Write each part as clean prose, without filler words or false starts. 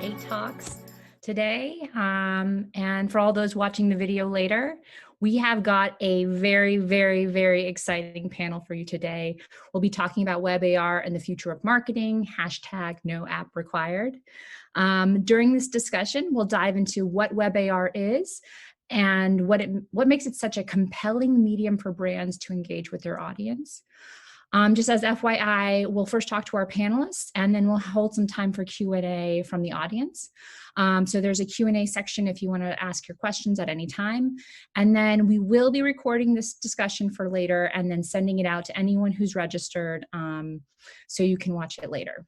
8Talks today. And for all those watching the video later, we have got a very, very, very exciting panel for you today. We'll be talking about WebAR and the future of marketing, #NoAppRequired. During this discussion, we'll dive into what WebAR is and what makes it such a compelling medium for brands to engage with their audience. Just as FYI, we'll first talk to our panelists and then we'll hold some time for Q&A from the audience. So there's a Q&A section if you want to ask your questions at any time. And then we will be recording this discussion for later and then sending it out to anyone who's registered so you can watch it later.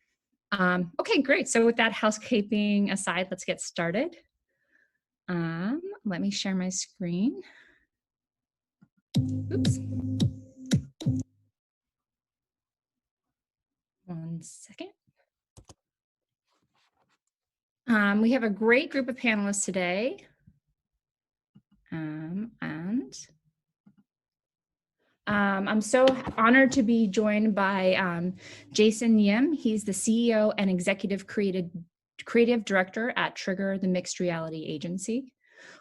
Okay, great. So with that housekeeping aside, let's get started. Let me share my screen. Oops. One second. We have a great group of panelists today. I'm so honored to be joined by Jason Yim. He's the CEO and Executive Creative Director at Trigger, the mixed reality agency.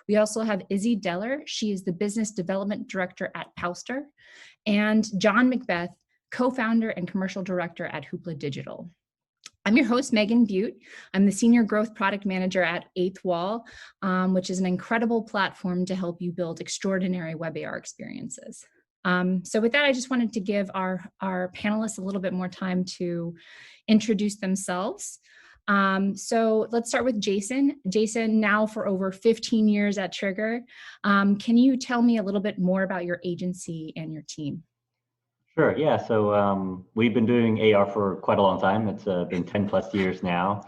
We also have Izzie Dellar. She is the Business Development Director at Powster. And John MacBeth, co-founder and commercial director at Hoopla Digital. I'm your host, Megan Bute. I'm the Senior Growth Product Manager at 8th Wall, which is an incredible platform to help you build extraordinary WebAR experiences. So with that, I just wanted to give our panelists a little bit more time to introduce themselves. So let's start with Jason. Jason, now for over 15 years at Trigger. Can you tell me a little bit more about your agency and your team? Sure, yeah, so we've been doing AR for quite a long time. It's been 10 plus years now.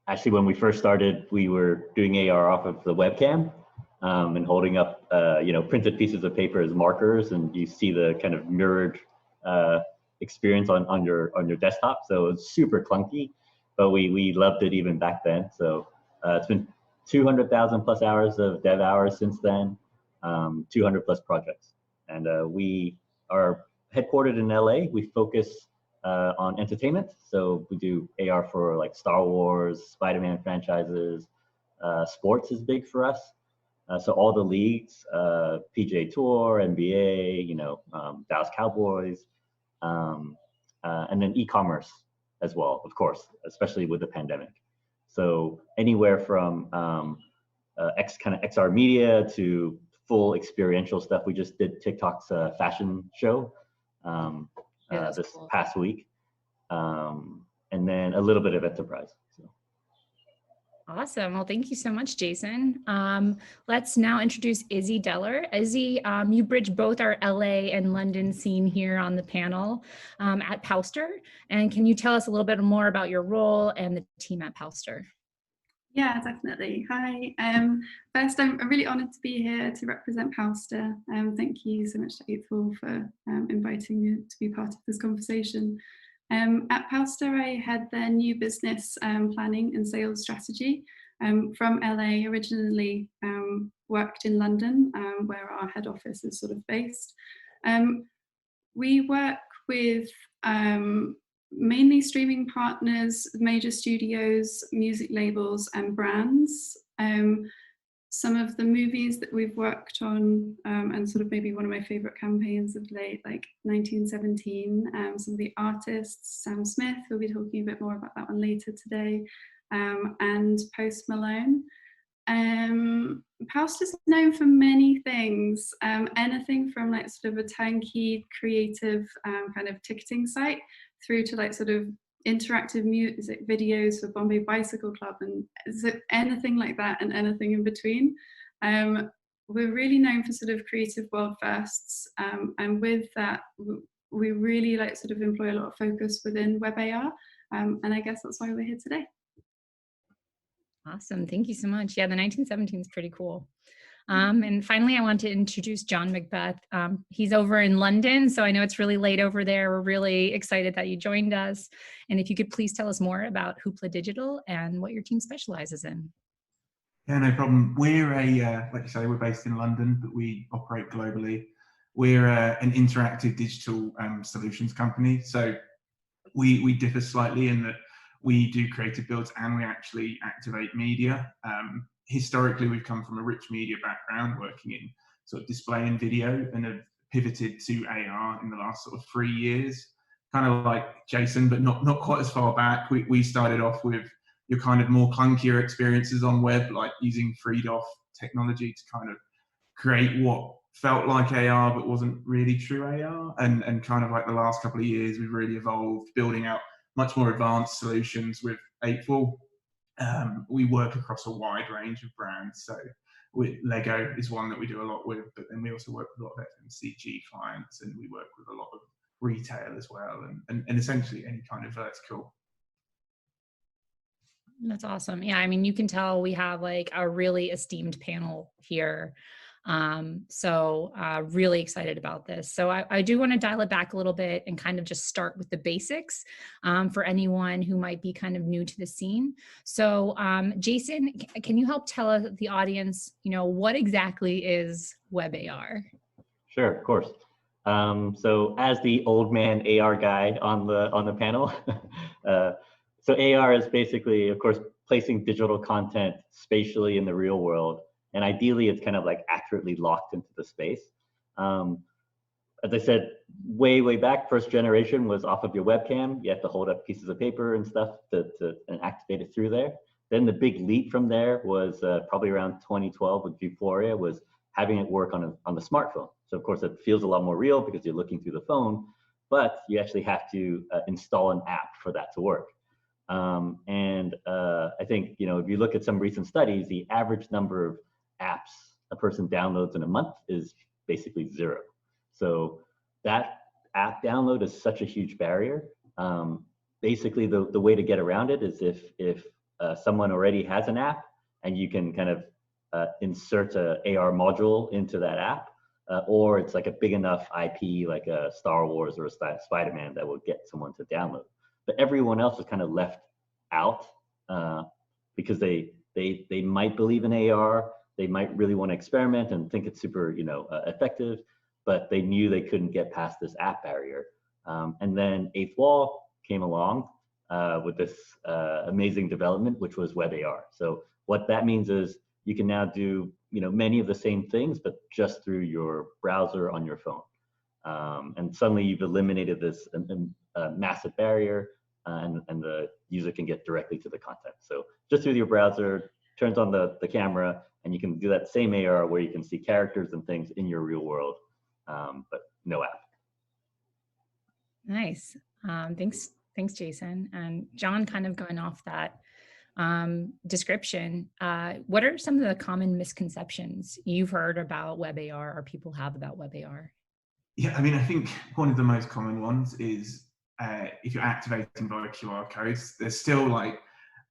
Actually, when we first started, we were doing AR off of the webcam and holding up printed pieces of paper as markers, and you see the kind of mirrored experience on your desktop. So it's super clunky, but we loved it even back then. So it's been 200,000 plus hours of dev hours since then, 200 plus projects. And we are headquartered in LA. We focus on entertainment. So we do AR for like Star Wars, Spider-Man franchises. Sports is big for us. So all the leagues, PGA Tour, NBA, Dallas Cowboys, and then e-commerce as well, of course, especially with the pandemic. So anywhere from XR media to full experiential stuff. We just did TikTok's fashion show this past week, and then a little bit of enterprise. So. Awesome. Well, thank you so much, Jason. Let's now introduce Izzie Dellar. Izzie, you bridge both our LA and London scene here on the panel at Powster. And can you tell us a little bit more about your role and the team at Powster? Yeah, definitely. Hi. First, I'm really honoured to be here to represent Powster. Thank you so much to 8th Wall for inviting me to be part of this conversation. At Powster, I head their new business planning and sales strategy. From LA originally, worked in London, where our head office is sort of based. We work with mainly streaming partners, major studios, music labels, and brands. Some of the movies that we've worked on, and sort of maybe one of my favorite campaigns of late, like 1917, some of the artists, Sam Smith, we'll be talking a bit more about that one later today, and Post Malone. Powster's known for many things, anything from like sort of a turnkey creative kind of ticketing site through to like sort of interactive music videos for Bombay Bicycle Club and anything like that and anything in between. We're really known for sort of creative world firsts, and with that we really like sort of employ a lot of focus within WebAR, and I guess that's why we're here today. Awesome, thank you so much. Yeah, the 1917 is pretty cool. And finally, I want to introduce John MacBeth. He's over in London, so I know it's really late over there. We're really excited that you joined us. And if you could please tell us more about Hoopla Digital and what your team specializes in. Yeah, no problem. We're like you say, we're based in London, but we operate globally. We're an interactive digital solutions company. So we differ slightly in that We do creative builds and we actually activate media. Historically, we've come from a rich media background, working in sort of display and video, and have pivoted to AR in the last sort of 3 years. Kind of like Jason, but not quite as far back. We started off with your kind of more clunkier experiences on web, like using freed-off technology to kind of create what felt like AR but wasn't really true AR. And kind of like the last couple of years, we've really evolved, building out much more advanced solutions with 8Talks. We work across a wide range of brands. So Lego is one that we do a lot with, but then we also work with a lot of FMCG clients, and we work with a lot of retail as well, and essentially any kind of vertical. That's awesome. Yeah, I mean, you can tell we have like a really esteemed panel here. Really excited about this. So I do want to dial it back a little bit and kind of just start with the basics for anyone who might be kind of new to the scene. So Jason, can you help tell the audience, what exactly is WebAR? Sure, of course. So as the old man AR guy on the panel, so AR is basically, of course, placing digital content spatially in the real world. And ideally, it's kind of like accurately locked into the space. As I said, way back, first generation was off of your webcam. You have to hold up pieces of paper and stuff and activate it through there. Then the big leap from there was probably around 2012 with Vuforia, was having it work on the smartphone. So of course, it feels a lot more real because you're looking through the phone, but you actually have to install an app for that to work. I think, if you look at some recent studies, the average number of apps a person downloads in a month is basically 0. So that app download is such a huge barrier. Basically, the way to get around it is if someone already has an app and you can kind of insert a AR module into that app, or it's like a big enough IP like a Star Wars or a Spider-Man that will get someone to download. But everyone else is kind of left out because they might believe in AR, they might really want to experiment and think it's super effective, but they knew they couldn't get past this app barrier. And then Eighth Wall came along with this amazing development, which was WebAR. So what that means is you can now do many of the same things, but just through your browser on your phone. And suddenly you've eliminated this massive barrier, and the user can get directly to the content. So just through your browser, turns on the camera, and you can do that same AR where you can see characters and things in your real world, but no app. Nice. Thanks, Jason. And John, kind of going off that description, what are some of the common misconceptions you've heard about WebAR or people have about WebAR? Yeah, I mean, I think one of the most common ones is if you're activating via QR codes, there's still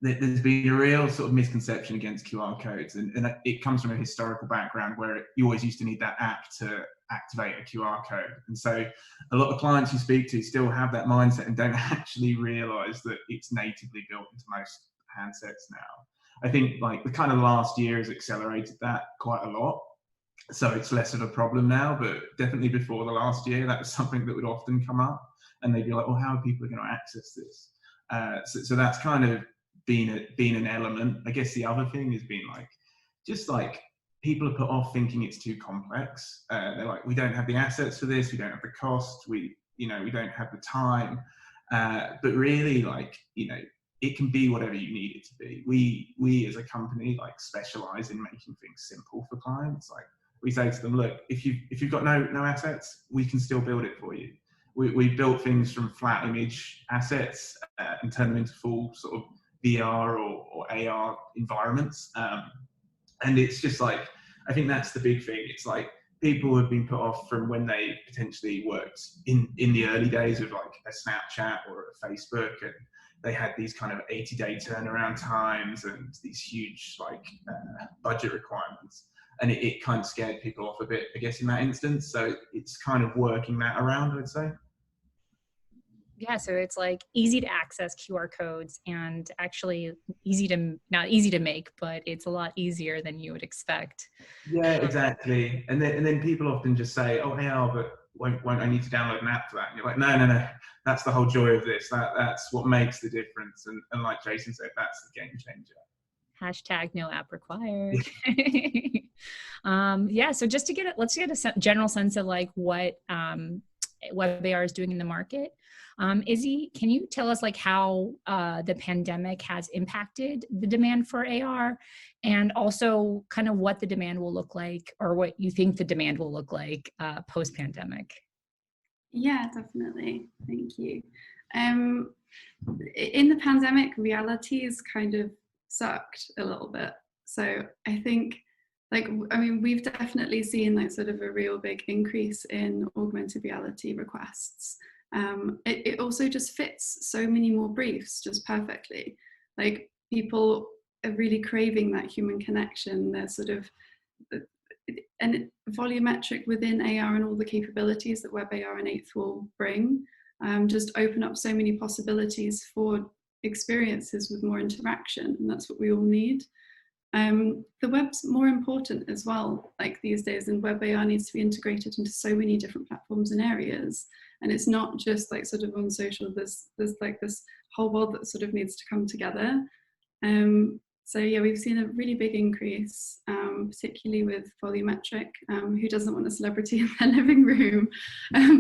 there's been a real sort of misconception against QR codes, and it comes from a historical background where you always used to need that app to activate a QR code. And so a lot of clients you speak to still have that mindset and don't actually realize that it's natively built into most handsets now. I think the kind of last year has accelerated that quite a lot. So it's less of a problem now, but definitely before the last year, that was something that would often come up, and they'd be like, well, how are people going to access this? So that's kind of been an element. I guess the other thing has been people are put off thinking it's too complex. They're like, we don't have the assets for this, we don't have the cost, we don't have the time. But really, it can be whatever you need it to be. We as a company specialize in making things simple for clients. We say to them, look, if you've got no assets, we can still build it for you. We built things from flat image assets and turn them into full sort of VR or AR environments. And it's just I think that's the big thing. It's people have been put off from when they potentially worked in the early days of a Snapchat or a Facebook, and they had these kind of 80-day turnaround times and these huge budget requirements. And it kind of scared people off a bit, I guess, in that instance. So it's kind of working that around, I'd say. Yeah, so it's easy to access QR codes, and actually not easy to make, but it's a lot easier than you would expect. Yeah, exactly. And then people often just say, oh, AR, but won't I need to download an app for that? And you're like, no, that's the whole joy of this. That's what makes the difference. And like Jason said, that's the game changer. Hashtag no app required. Yeah, so just to let's get a general sense of like what WebAR is doing in the market. Izzie, can you tell us like how the pandemic has impacted the demand for AR, and also kind of what the demand will look like, or what you think the demand will look like post-pandemic? Yeah, definitely. Thank you. In the pandemic, realities kind of sucked a little bit. So I think, we've definitely seen like sort of a real big increase in augmented reality requests. It also just fits so many more briefs just perfectly. Like, people are really craving that human connection. They're sort of, and volumetric within AR and all the capabilities that WebAR and 8th will bring, just open up so many possibilities for experiences with more interaction, and that's what we all need. The web's more important as well, like these days, and WebAR needs to be integrated into so many different platforms and areas. And it's not just like sort of on social, there's like this whole world that sort of needs to come together. So yeah, we've seen a really big increase, particularly with volumetric. Who doesn't want a celebrity in their living room,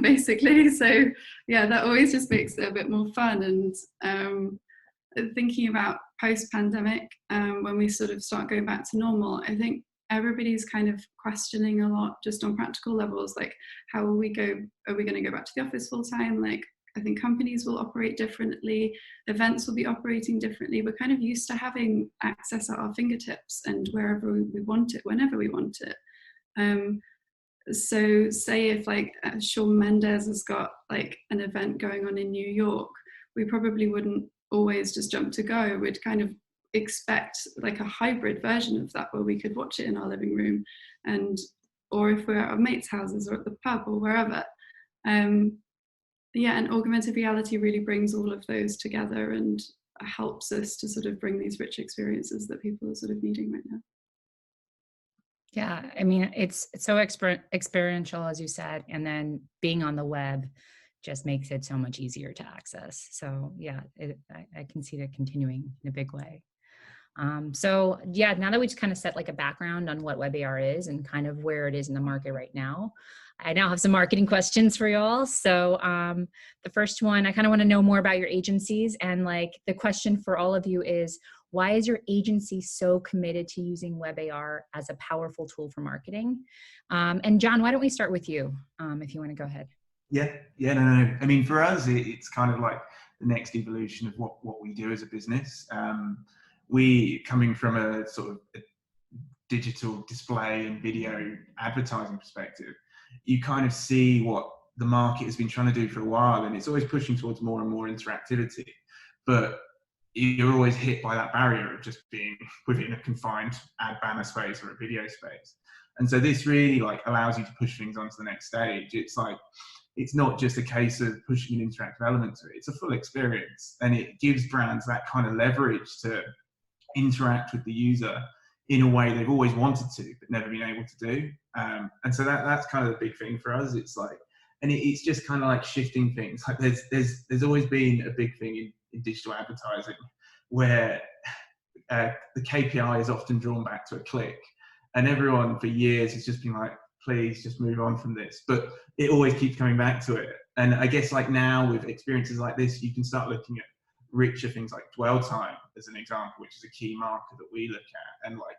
basically? So yeah, that always just makes it a bit more fun. And thinking about post-pandemic, when we sort of start going back to normal, I think everybody's kind of questioning a lot just on practical levels, like how will we go? Are we going to go back to the office full time? Like, I think companies will operate differently, events will be operating differently. We're kind of used to having access at our fingertips and wherever we want it, whenever we want it. So say if like Shawn Mendes has got like an event going on in New York, we probably wouldn't always just jump to go. We'd kind of expect like a hybrid version of that where we could watch it in our living room, or if we're at our mates' houses or at the pub or wherever. Yeah, and augmented reality really brings all of those together and helps us to sort of bring these rich experiences that people are sort of needing right now. Yeah, I mean, it's so experiential, as you said, and then being on the web just makes it so much easier to access. So yeah, I can see that continuing in a big way. So yeah, now that we just kind of set like a background on what WebAR is and kind of where it is in the market right now, I now have some marketing questions for y'all. So the first one, I kind of want to know more about your agencies, and like the question for all of you is, why is your agency so committed to using WebAR as a powerful tool for marketing? And John, why don't we start with you, if you want to go ahead? Yeah, no. I mean, for us, it's kind of like the next evolution of what we do as a business. We, coming from a sort of a digital display and video advertising perspective, you kind of see what the market has been trying to do for a while, and it's always pushing towards more and more interactivity. But you're always hit by that barrier of just being within a confined ad banner space or a video space. And so this really like allows you to push things onto the next stage. It's like, it's not just a case of pushing an interactive element to it, it's a full experience. And it gives brands that kind of leverage to interact with the user in a way they've always wanted to, but never been able to do. And so that's kind of the big thing for us. It's like, and it's just kind of like shifting things. Like there's always been a big thing in digital advertising where the KPI is often drawn back to a click. And everyone for years has just been like, please just move on from this. But it always keeps coming back to it. And I guess like now with experiences like this, you can start looking at richer things like dwell time as an example, which is a key marker that we look at, and like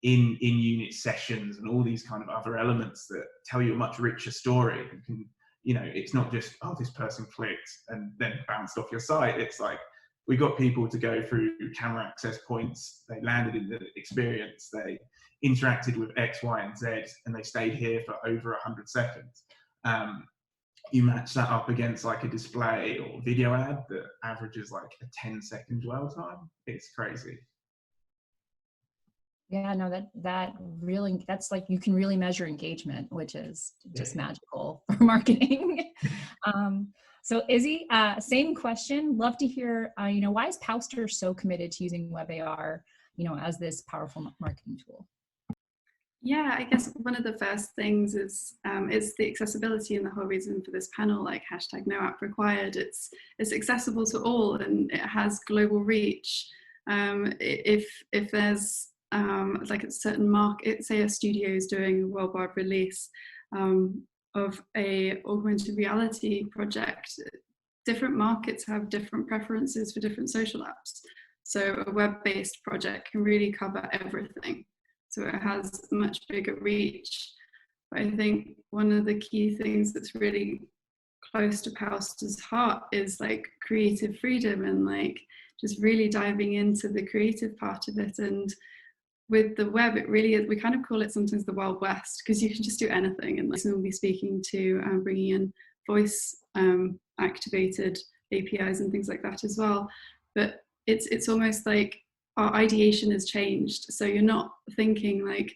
in unit sessions and all these kind of other elements that tell you a much richer story. You can, you know, it's not just, oh, this person clicked and then bounced off your site. It's like, we got people to go through camera access points, they landed in the experience, they interacted with X, Y, and Z, and they stayed here for over 100 seconds. You match that up against like a display or video ad that averages like a 10-second dwell time. It's crazy. Yeah, no, that really, that's like, you can really measure engagement, which is just magical for marketing. So Izzie, same question. Love to hear, why is Powster so committed to using WebAR, as this powerful marketing tool? Yeah, I guess one of the first things is the accessibility, and the whole reason for this panel, like hashtag no app required. It's accessible to all, and it has global reach. If there's like a certain market, say a studio is doing a worldwide release of a augmented reality project, different markets have different preferences for different social apps. So a web-based project can really cover everything. So it has much bigger reach. But I think one of the key things that's really close to Powster's heart is like creative freedom, and like just really diving into the creative part of it. And with the web, it really is, we kind of call it sometimes the Wild West, because you can just do anything, and like someone will be speaking to bringing in voice activated APIs and things like that as well. But it's almost like our ideation has changed. So you're not thinking like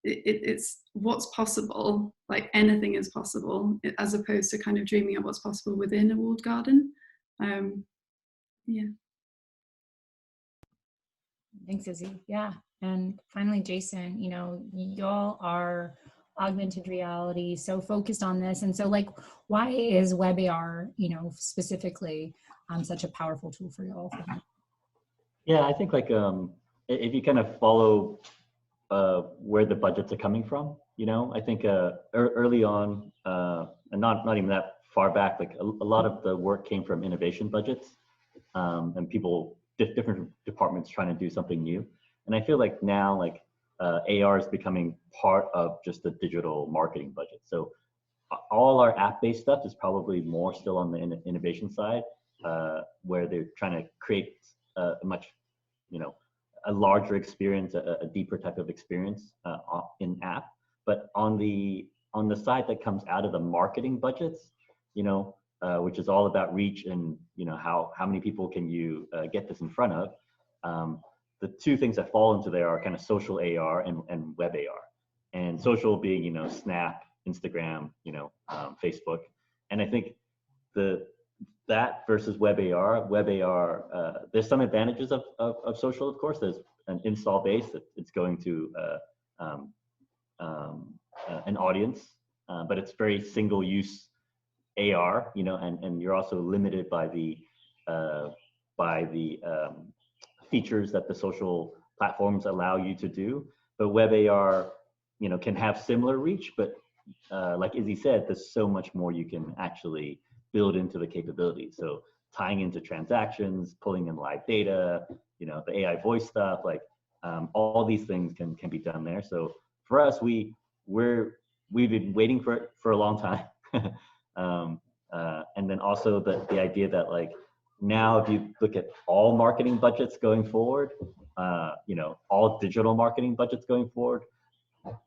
it's what's possible, like anything is possible, as opposed to kind of dreaming of what's possible within a walled garden. Yeah. Thanks, Izzie. Yeah. And finally, Jason, you know, y'all are augmented reality, so focused on this. And so like, why is WebAR, you know, specifically such a powerful tool for y'all? Yeah, I think like if you kind of follow where the budgets are coming from, you know, I think early on, and not even that far back, like a lot of the work came from innovation budgets, and people, different departments trying to do something new. And I feel like now, like AR is becoming part of just the digital marketing budget. So all our app-based stuff is probably more still on the innovation side, where they're trying to create a much, you know, a larger experience, a deeper type of experience in app. But on the side that comes out of the marketing budgets, you know, which is all about reach and, you know, how many people can you get this in front of. The two things that fall into there are kind of social AR and web AR. And social being, you know, Snap, Instagram, you know, Facebook. And I think that versus WebAR, there's some advantages of social, of course. There's an install base that it's going to an audience, but it's very single use AR, you know, and you're also limited by the features that the social platforms allow you to do. But WebAR, you know, can have similar reach, but like Izzie said, there's so much more you can actually build into the capability. So tying into transactions, pulling in live data, you know, the AI voice stuff, like all these things can be done there. So for us, we've been waiting for it for a long time. And then also the idea that like now if you look at all marketing budgets going forward, you know, all digital marketing budgets going forward,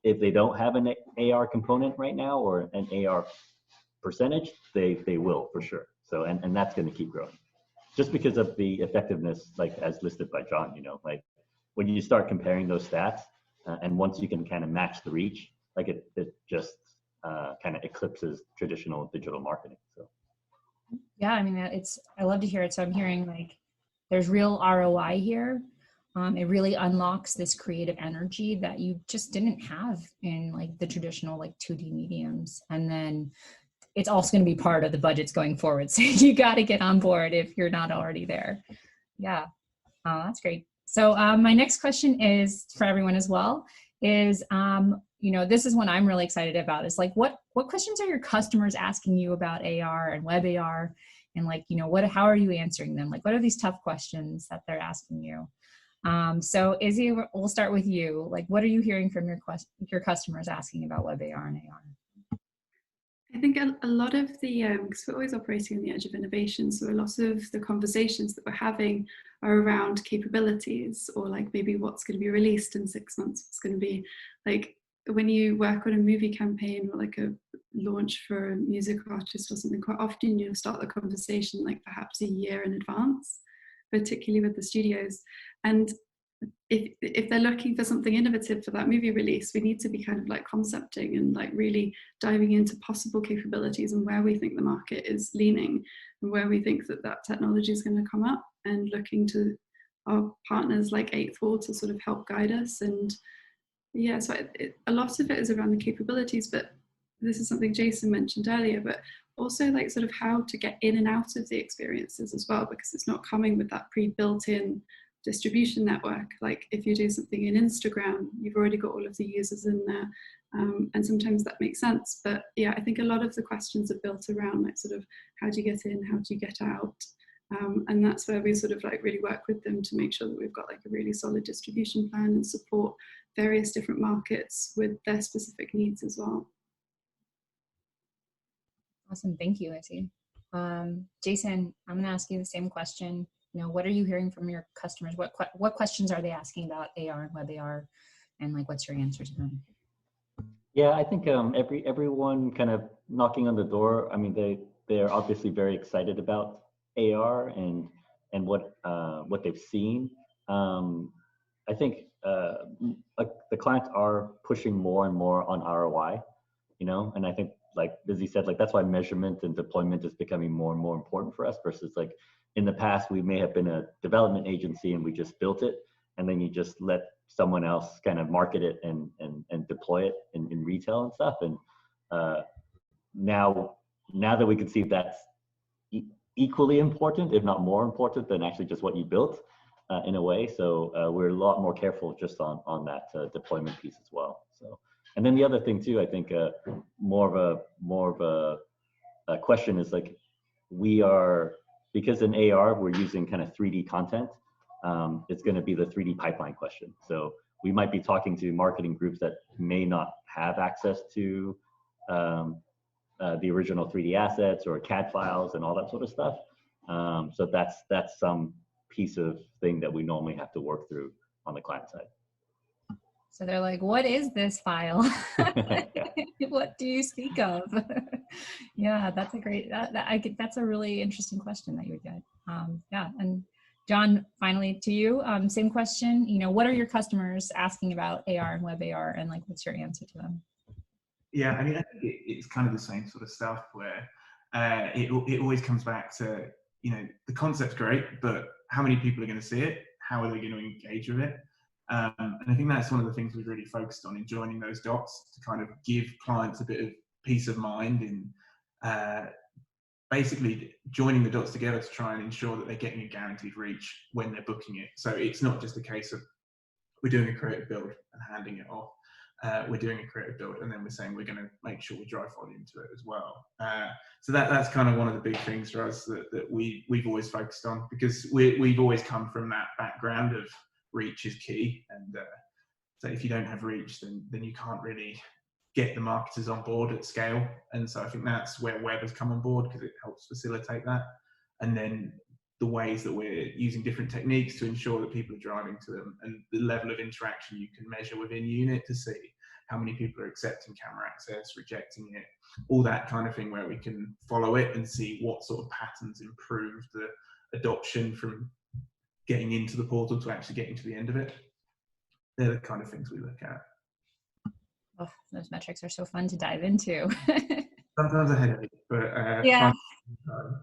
if they don't have an AR component right now or an AR percentage, they will for sure. So and that's going to keep growing, just because of the effectiveness, like as listed by John. You know, like when you start comparing those stats, and once you can kind of match the reach, like it just kind of eclipses traditional digital marketing. So yeah, I mean, I love to hear it. So I'm hearing like there's real ROI here. It really unlocks this creative energy that you just didn't have in like the traditional like 2D mediums. And then it's also going to be part of the budgets going forward. So you got to get on board if you're not already there. Yeah, that's great. So my next question is for everyone as well, is, you know, this is one I'm really excited about, is like, what questions are your customers asking you about AR and web AR? And like, you know, how are you answering them? Like, what are these tough questions that they're asking you? So Izzie, we'll start with you. Like, what are you hearing from your customers asking about web AR and AR? I think a lot of the, because we're always operating on the edge of innovation, so a lot of the conversations that we're having are around capabilities, or like maybe what's going to be released in 6 months, what's going to be like when you work on a movie campaign or like a launch for a music artist or something, quite often you'll start the conversation like perhaps a year in advance, particularly with the studios. And if they're looking for something innovative for that movie release, we need to be kind of like concepting and like really diving into possible capabilities and where we think the market is leaning and where we think that technology is going to come up, and looking to our partners like 8Talks to sort of help guide us. And Yeah, so a lot of it is around the capabilities, but this is something Jason mentioned earlier, but also like sort of how to get in and out of the experiences as well, because it's not coming with that pre-built-in distribution network. Like if you do something in Instagram, you've already got all of the users in there, and sometimes that makes sense. But yeah, I think a lot of the questions are built around like sort of how do you get in, how do you get out? And that's where we sort of like really work with them to make sure that we've got like a really solid distribution plan and support various different markets with their specific needs as well. Awesome, thank you, Izzie. Jason, I'm going to ask you the same question. You know, what are you hearing from your customers? What questions are they asking about AR and WebAR, and like, what's your answer to them? Yeah, I think everyone kind of knocking on the door. I mean, they're obviously very excited about AR and what they've seen. I think like the clients are pushing more and more on ROI, you know, and I think like Izzie said, like that's why measurement and deployment is becoming more and more important for us versus like in the past we may have been a development agency and we just built it and then you just let someone else kind of market it and deploy it in retail and stuff. And now that we can see that's equally important, if not more important than actually just what you built in a way. So we're a lot more careful just on that deployment piece as well. So, and then the other thing too, I think more of a question is like, we are, because in AR, we're using kind of 3D content. It's going to be the 3D pipeline question. So we might be talking to marketing groups that may not have access to the original 3D assets or CAD files and all that sort of stuff. So that's some piece of thing that we normally have to work through on the client side. So they're like, what is this file? What do you speak of? Yeah, that's a great, that's a really interesting question that you would get. Yeah, and John, finally to you, same question, you know, what are your customers asking about AR and WebAR, and like, what's your answer to them? Yeah, I mean, I think it's kind of the same sort of stuff where it always comes back to, you know, the concept's great, but how many people are going to see it? How are they going to engage with it? And I think that's one of the things we've really focused on in joining those dots to kind of give clients a bit of peace of mind in basically joining the dots together to try and ensure that they're getting a guaranteed reach when they're booking it. So it's not just a case of we're doing a creative build and handing it off. We're doing a creative build and then we're saying we're going to make sure we drive volume to it as well. So that's kind of one of the big things for us that we've always focused on, because we've always come from that background of reach is key. And so if you don't have reach, then you can't really get the marketers on board at scale. And so I think that's where web has come on board, because it helps facilitate that. And then the ways that we're using different techniques to ensure that people are driving to them, and the level of interaction you can measure within unit to see how many people are accepting camera access, rejecting it, all that kind of thing, where we can follow it and see what sort of patterns improve the adoption from getting into the portal to actually getting to the end of it. They're the kind of things we look at. Oh, those metrics are so fun to dive into. Sometimes a headache, but yeah. fun.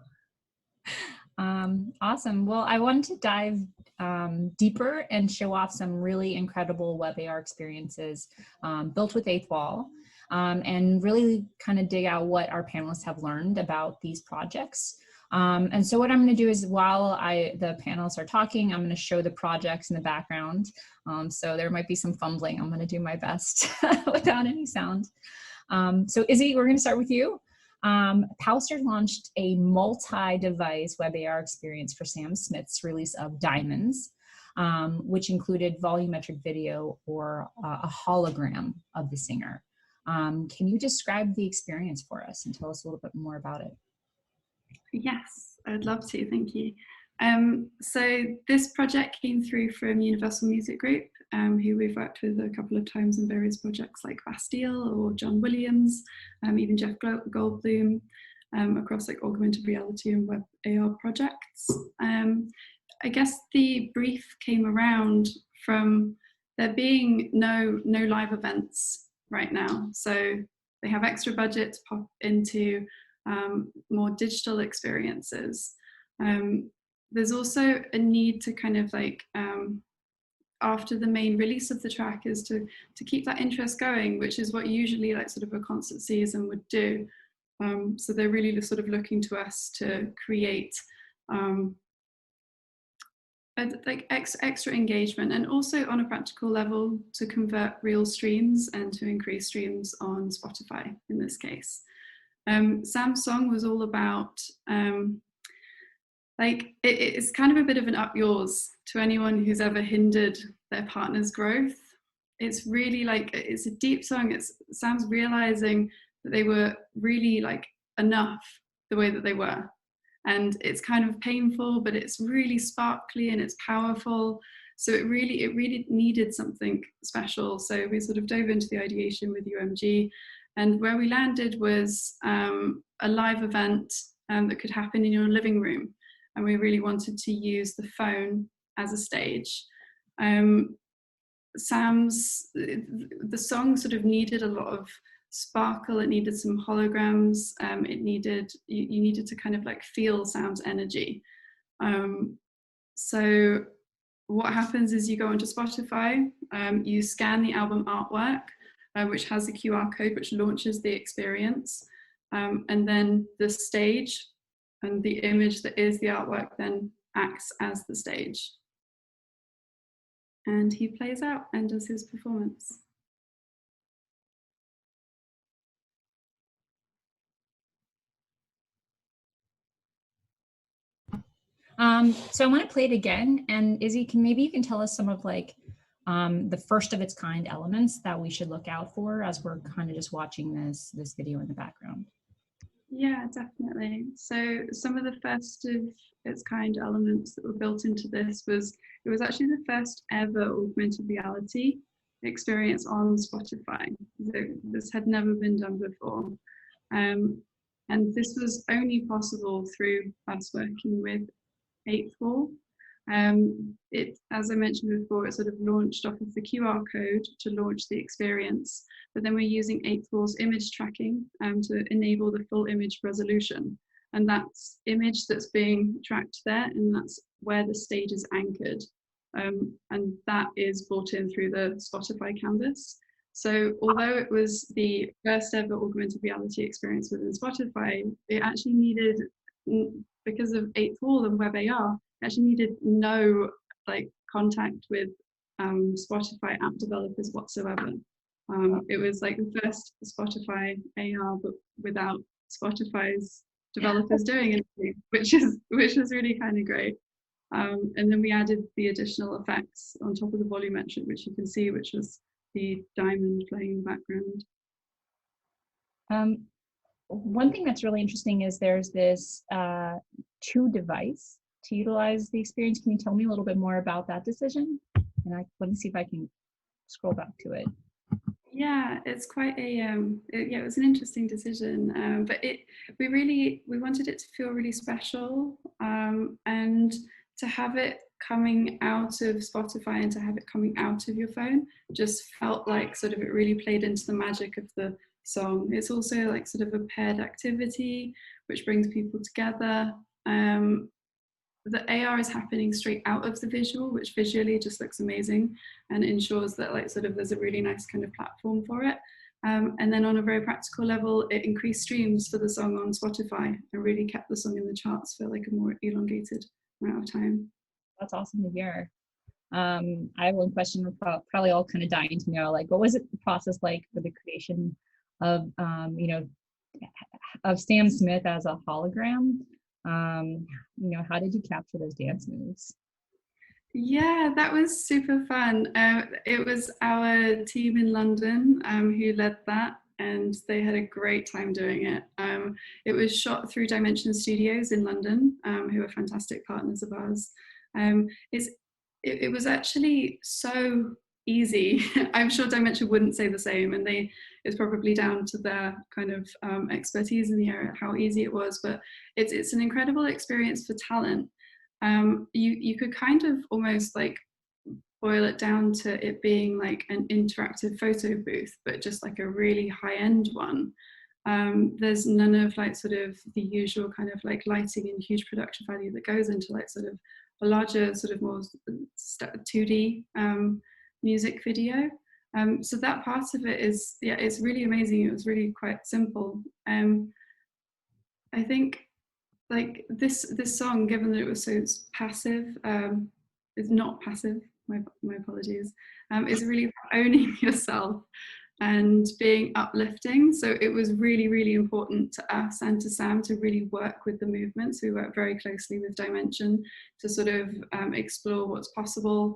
Awesome. Well, I wanted to dive deeper and show off some really incredible WebAR experiences built with 8th Wall, and really kind of dig out what our panelists have learned about these projects. And so what I'm going to do is, while the panelists are talking, I'm going to show the projects in the background. So there might be some fumbling. I'm going to do my best without any sound. So Izzie, we're going to start with you. Powster launched a multi-device WebAR experience for Sam Smith's release of Diamonds, which included volumetric video or a hologram of the singer. Can you describe the experience for us and tell us a little bit more about it? Yes, I'd love to, thank you. So this project came through from Universal Music Group, who we've worked with a couple of times on various projects like Bastille or John Williams, even Jeff Goldblum, across like augmented reality and WebAR projects. I guess the brief came around from there being no live events right now. So they have extra budget to pop into more digital experiences. There's also a need to kind of like after the main release of the track is to keep that interest going, which is what usually like sort of a concert season would do. So they're really sort of looking to us to create like extra engagement, and also on a practical level to convert real streams and to increase streams on Spotify in this case. Sam's song was all about like it's kind of a bit of an up yours to anyone who's ever hindered their partner's growth. It's really like, it's a deep song. It's Sam's realizing that they were really like enough the way that they were. And it's kind of painful, but it's really sparkly and it's powerful. So it really needed something special. So we sort of dove into the ideation with UMG, and where we landed was a live event that could happen in your living room. And we really wanted to use the phone as a stage. The song sort of needed a lot of sparkle, it needed some holograms, you needed to kind of like feel Sam's energy. So what happens is you go onto Spotify, you scan the album artwork, which has a QR code which launches the experience, and then the stage and the image that is the artwork then acts as the stage. And he plays out and does his performance. So I want to play it again, and Izzie, maybe you can tell us some of like the first of its kind elements that we should look out for as we're kind of just watching this video in the background. Yeah, definitely. So some of the first of its kind elements that were built into this was, it was actually the first ever augmented reality experience on Spotify. This had never been done before. And this was only possible through us working with 8Talks. As I mentioned before, it sort of launched off of the QR code to launch the experience, but then we're using 8Talks image tracking to enable the full image resolution. And that's image that's being tracked there, and that's where the stage is anchored. And that is brought in through the Spotify canvas. So although it was the first ever augmented reality experience within Spotify, it actually needed, because of 8Talks and WebAR, actually needed no like contact with Spotify app developers whatsoever. It was like the first Spotify AR, but without Spotify's developers doing anything, which is really kind of great. And then we added the additional effects on top of the volumetric, which you can see, which was the diamond playing in the background. One thing that's really interesting is there's this two device to utilize the experience. Can you tell me a little bit more about that decision? And let me see if I can scroll back to it. Yeah, it's quite a it was an interesting decision, but we wanted it to feel really special, and to have it coming out of Spotify and to have it coming out of your phone just felt like sort of it really played into the magic of the song. It's also like sort of a paired activity which brings people together. The AR is happening straight out of the visual, which visually just looks amazing and ensures that like sort of there's a really nice kind of platform for it. And then on a very practical level, it increased streams for the song on Spotify and really kept the song in the charts for like a more elongated amount of time. That's awesome to hear. I have one question we're probably all kind of dying to know, like what was the process like for the creation of of Sam Smith as a hologram? How did you capture those dance moves? Yeah, that was super fun. It was our team in London who led that, and they had a great time doing it. It was shot through Dimension Studios in London, who are fantastic partners of ours. It was actually so easy. I'm sure Dimension wouldn't say the same, and it's probably down to their kind of expertise in the area, how easy it was, but it's an incredible experience for talent. You could kind of almost like boil it down to it being like an interactive photo booth, but just like a really high-end one. There's none of like sort of the usual kind of like lighting and huge production value that goes into like sort of a larger sort of more 2D music video. So that part of it is, yeah, it's really amazing. It was really quite simple. I think like this song, given that it was so passive, is not passive, my apologies, is really owning yourself and being uplifting. So it was really, really important to us and to Sam to really work with the movements. We worked very closely with Dimension to sort of explore what's possible.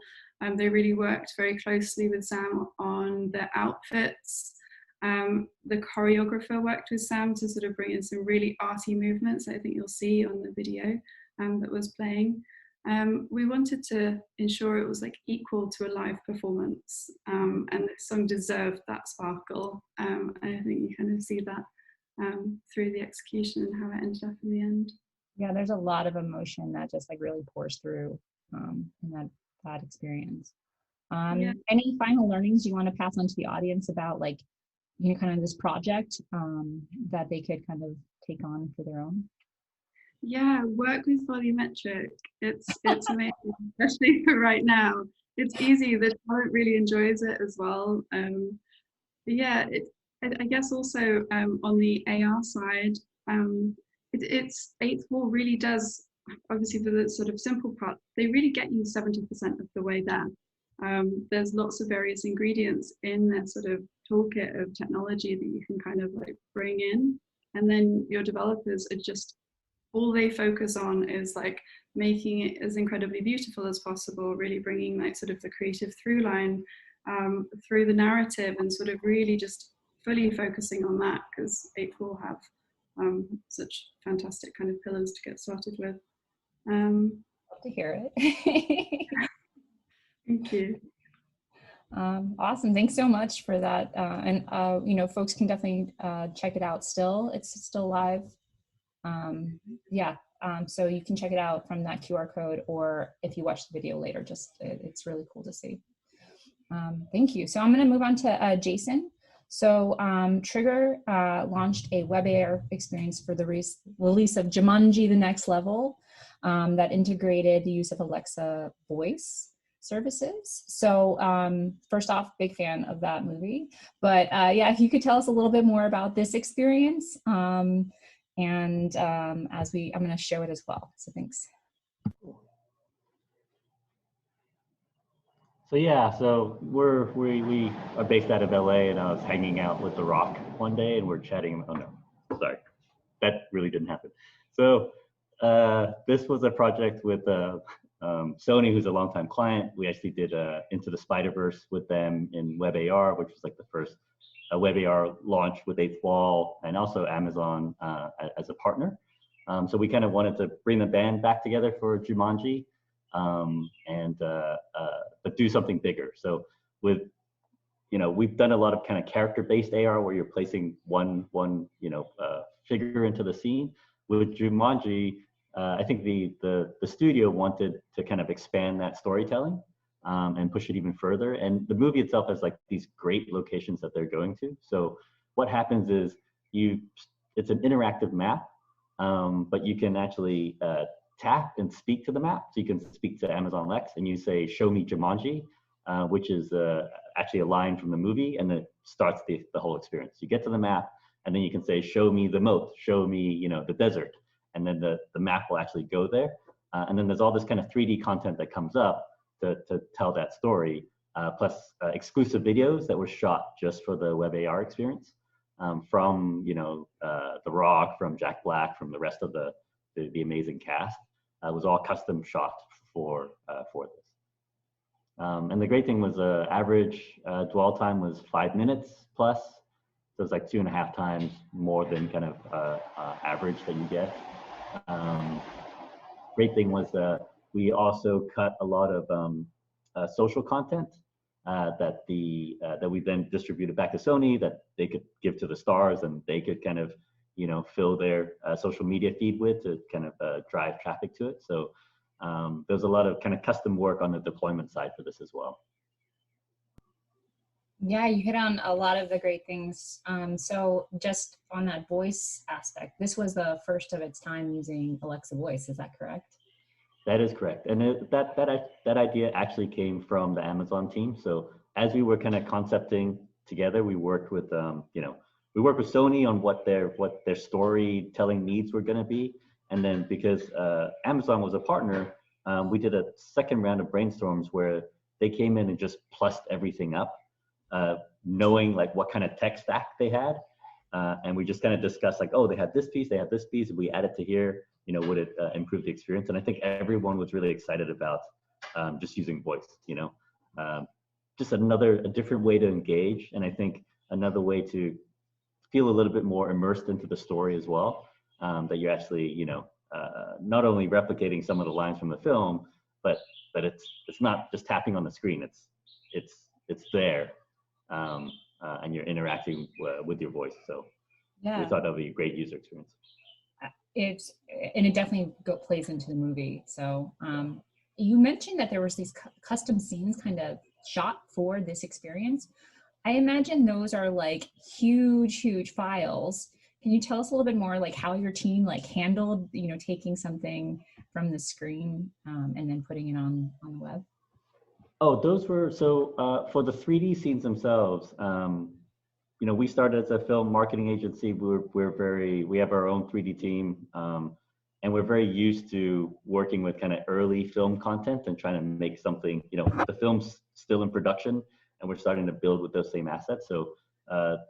They really worked very closely with Sam on their outfits. The choreographer worked with Sam to sort of bring in some really arty movements that I think you'll see on the video that was playing. We wanted to ensure it was like equal to a live performance, and this song deserved that sparkle. And I think you kind of see that through the execution and how it ended up in the end. Yeah, there's a lot of emotion that just like really pours through in that experience. Yeah. Any final learnings you want to pass on to the audience about like, you know, kind of this project that they could kind of take on for their own? Yeah, work with volumetric. It's amazing, especially for right now. It's easy. The talent really enjoys it as well. But yeah, I guess also on the AR side, it's 8Talks really does, obviously for the sort of simple part, they really get you 70% of the way there. There's lots of various ingredients in their sort of toolkit of technology that you can kind of like bring in, and then your developers are just, all they focus on is like making it as incredibly beautiful as possible, really bringing like sort of the creative through line through the narrative, and sort of really just fully focusing on that, because 8Talks have such fantastic kind of pillars to get started with. Love to hear it. Thank you. Awesome. Thanks so much for that. And you know, folks can definitely check it out still. It's still live. Yeah. So you can check it out from that QR code, or if you watch the video later, just it's really cool to see. Thank you. So I'm going to move on to Jason. So Trigger launched a WebAR experience for the release of Jumanji: The Next Level that integrated the use of Alexa voice services. So first off, big fan of that movie. But yeah, if you could tell us a little bit more about this experience. And I'm going to show it as well. So thanks. So yeah, so we are based out of LA, and I was hanging out with The Rock one day, and we're chatting. Oh no, sorry, that really didn't happen. So this was a project with Sony, who's a longtime client. We actually did Into the Spider-Verse with them in WebAR, which was like the first WebAR launch with 8Talks, and also Amazon as a partner. So we kind of wanted to bring the band back together for Jumanji, but do something bigger. So with, you know, we've done a lot of kind of character-based AR where you're placing one figure into the scene. With Jumanji, I think the studio wanted to kind of expand that storytelling and push it even further. And the movie itself has like these great locations that they're going to. So what happens is it's an interactive map, but you can actually tap and speak to the map. So you can speak to Amazon Lex and you say, "Show me Jumanji," which is actually a line from the movie, and it starts the whole experience. You get to the map, and then you can say, "Show me the moat," "Show me, you know, the desert," and then the map will actually go there. And then there's all this kind of 3D content that comes up to tell that story, plus exclusive videos that were shot just for the WebAR experience from, you know, The Rock, from Jack Black, from the rest of the amazing cast. It was all custom shot for this. And the great thing was average dwell time was 5 minutes plus. So it's like 2.5 times more than kind of average that you get. Great thing was we also cut a lot of social content that we then distributed back to Sony that they could give to the stars, and they could kind of, you know, fill their social media feed with to kind of drive traffic to it. So there's a lot of kind of custom work on the deployment side for this as well. Yeah, you hit on a lot of the great things. So just on that voice aspect, this was the first of its time using Alexa voice. Is that correct? That is correct. And that idea actually came from the Amazon team. So as we were kind of concepting together, we worked with, we worked with Sony on what their storytelling needs were going to be. And then because Amazon was a partner, we did a second round of brainstorms where they came in and just plussed everything up, knowing like what kind of tech stack they had. And we just kind of discussed like, oh, they had this piece, if we add it to here, would it improve the experience? And I think everyone was really excited about just using voice, just a different way to engage. And I think another way to feel a little bit more immersed into the story as well, that you're actually, not only replicating some of the lines from the film, but it's not just tapping on the screen, it's there. And you're interacting with your voice. So yeah, we thought that would be a great user experience. And it definitely plays into the movie. So you mentioned that there was these custom scenes kind of shot for this experience. I imagine those are like huge files. Can you tell us a little bit more like how your team like handled, taking something from the screen and then putting it on the web? Oh, those were, so for the 3D scenes themselves, we started as a film marketing agency. We have our own 3D team, and we're very used to working with kind of early film content and trying to make something, the film's still in production and we're starting to build with those same assets. So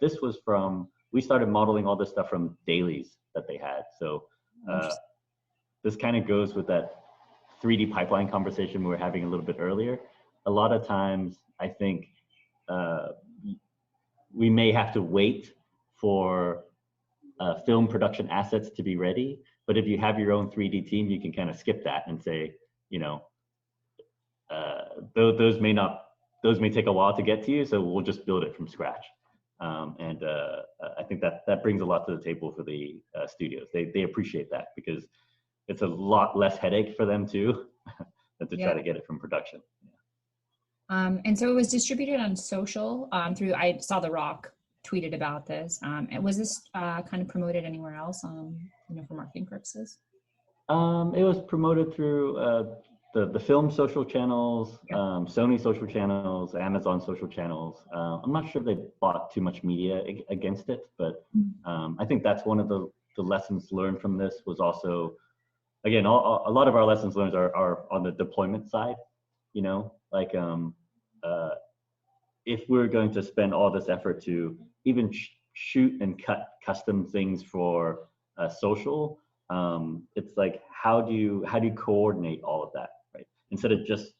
this was we started modeling all this stuff from dailies that they had. So this kind of goes with that 3D pipeline conversation we were having a little bit earlier. A lot of times, I think we may have to wait for film production assets to be ready. But if you have your own 3D team, you can kind of skip that and say, those may take a while to get to you, so we'll just build it from scratch. And I think that brings a lot to the table for the studios. They appreciate that because it's a lot less headache for them too than to try to get it from production. And so it was distributed on social through, I saw The Rock tweeted about this. And was this kind of promoted anywhere else, for marketing purposes? It was promoted through the film social channels, Sony social channels, Amazon social channels. I'm not sure if they bought too much media against it, but I think that's one of the lessons learned from this was also, again, a lot of our lessons learned are on the deployment side, if we're going to spend all this effort to even shoot and cut custom things for social, it's like, how do you coordinate all of that, right? Instead of just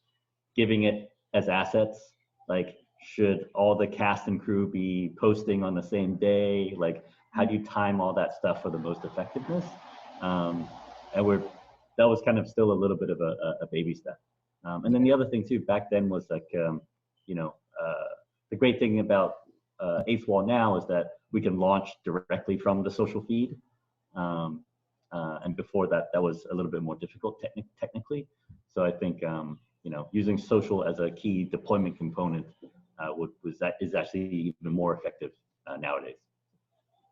giving it as assets, like, should all the cast and crew be posting on the same day? Like, how do you time all that stuff for the most effectiveness? And that was kind of still a little bit of a baby step. And then the other thing too, back then was like, the great thing about Eighth Wall now is that we can launch directly from the social feed. And before that was a little bit more difficult technically. So I think, using social as a key deployment component is actually even more effective nowadays.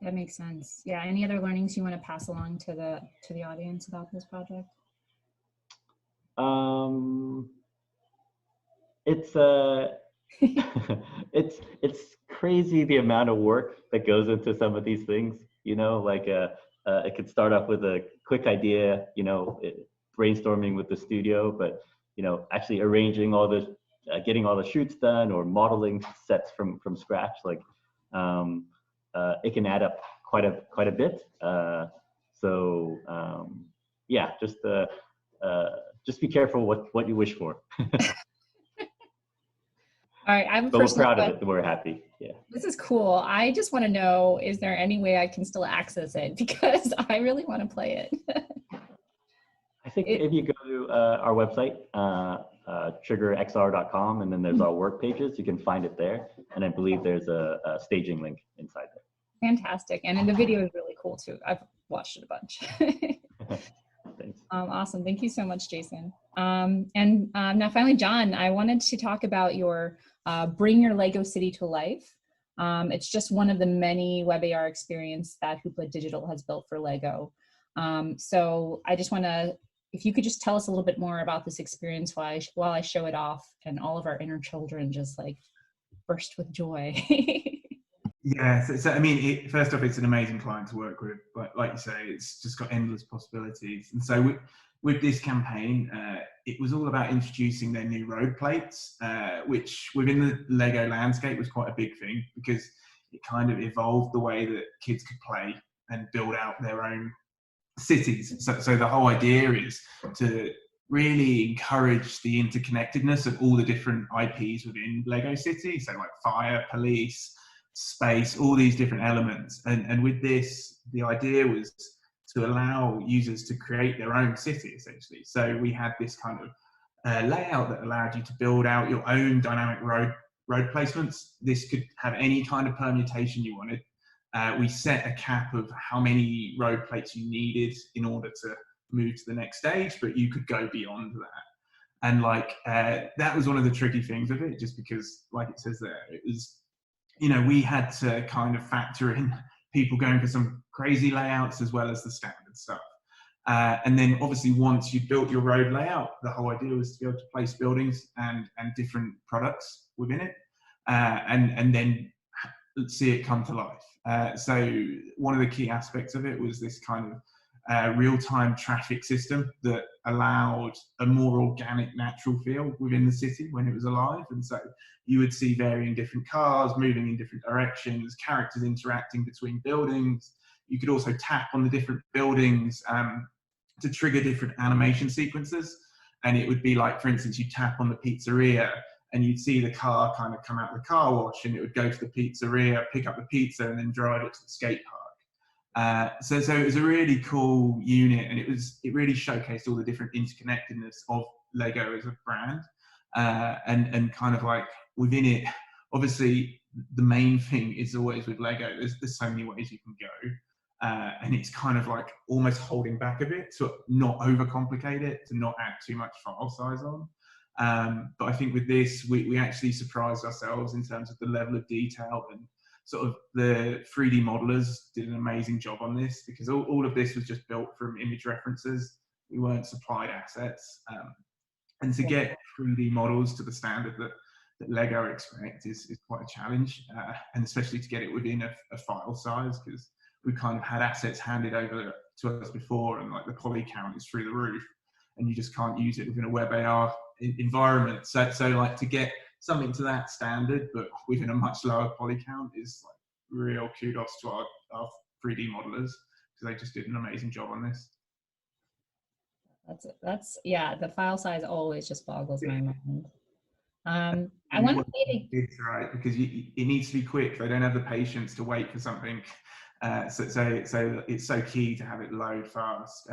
That makes sense. Yeah. Any other learnings you want to pass along to the audience about this project? It's crazy the amount of work that goes into some of these things, it could start off with a quick idea, brainstorming with the studio, but actually arranging all the getting all the shoots done or modeling sets from scratch, like it can add up quite a bit. Yeah, just be careful what you wish for. All right, I'm but we're proud of it. We're happy. Yeah. This is cool. I just want to know, is there any way I can still access it? Because I really want to play it. I think if you go to our website, triggerxr.com, and then there's our work pages, you can find it there. And I believe there's a staging link inside there. Fantastic. And then the video is really cool too. I've watched it a bunch. Thanks. Awesome. Thank you so much, Jason. And now finally, John, I wanted to talk about your bring your Lego city to life. It's just one of the many WebAR experience that Hoopla Digital has built for Lego. So I just want to, if you could just tell us a little bit more about this experience while I show it off, and all of our inner children just like burst with joy. Yeah, so I mean, first off, it's an amazing client to work with, but like you say, it's just got endless possibilities. And so with this campaign, it was all about introducing their new road plates, which within the Lego landscape was quite a big thing, because it kind of evolved the way that kids could play and build out their own cities. So the whole idea is to really encourage the interconnectedness of all the different IPs within Lego City. So like fire, police, space, all these different elements. And with this, the idea was to allow users to create their own city, essentially. So we had this kind of layout that allowed you to build out your own dynamic road placements. This could have any kind of permutation you wanted. We set a cap of how many road plates you needed in order to move to the next stage, but you could go beyond that. And like, that was one of the tricky things of it, just because, like it says there, it was, you know, we had to kind of factor in people going for some crazy layouts as well as the standard stuff. And then obviously once you built your road layout, the whole idea was to be able to place buildings and different products within it, and then see it come to life. So one of the key aspects of it was this kind of real-time traffic system that allowed a more organic, natural feel within the city when it was alive. And so you would see varying different cars moving in different directions, characters interacting between buildings. You could also tap on the different buildings to trigger different animation sequences. And it would be like, for instance, you tap on the pizzeria and you'd see the car kind of come out of the car wash, and it would go to the pizzeria, pick up the pizza, and then drive it to the skate park. So it was a really cool unit, and it really showcased all the different interconnectedness of Lego as a brand, and kind of like within it, obviously the main thing is always with Lego, there's so many ways you can go, and it's kind of like almost holding back a bit to not overcomplicate it, to not add too much file size on. But I think with this, we actually surprised ourselves in terms of the level of detail, and sort of the 3D modelers did an amazing job on this, because all of this was just built from image references. We weren't supplied assets. And to get 3D models to the standard that Lego expect is quite a challenge, and especially to get it within a file size, because we kind of had assets handed over to us before, and like the poly count is through the roof, and you just can't use it within a WebAR environment. So like to get something to that standard, but within a much lower poly count, is like real kudos to our 3D modelers, because they just did an amazing job on this. That's yeah, the file size always just boggles my mind. I want to say it's right, because it needs to be quick. They don't have the patience to wait for something. So it's so key to have it load fast,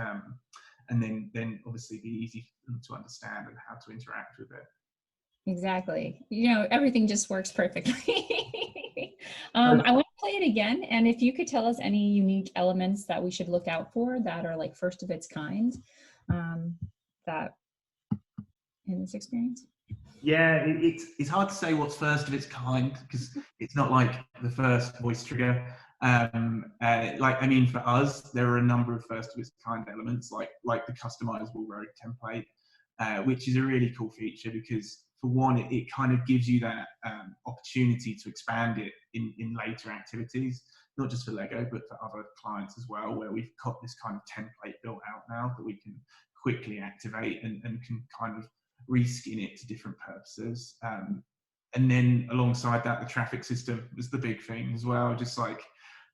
and then obviously be easy to understand and how to interact with it. Exactly. You know, everything just works perfectly. I want to play it again, and if you could tell us any unique elements that we should look out for that are like first of its kind, that in this experience. Yeah, it's hard to say what's first of its kind, because it's not like the first voice trigger. Like, I mean, for us, there are a number of first of its kind elements, like the customizable road template, which is a really cool feature, because for one, it kind of gives you that opportunity to expand it in later activities, not just for Lego, but for other clients as well, where we've got this kind of template built out now that we can quickly activate and can kind of reskin it to different purposes. And then alongside that, the traffic system was the big thing as well. Just like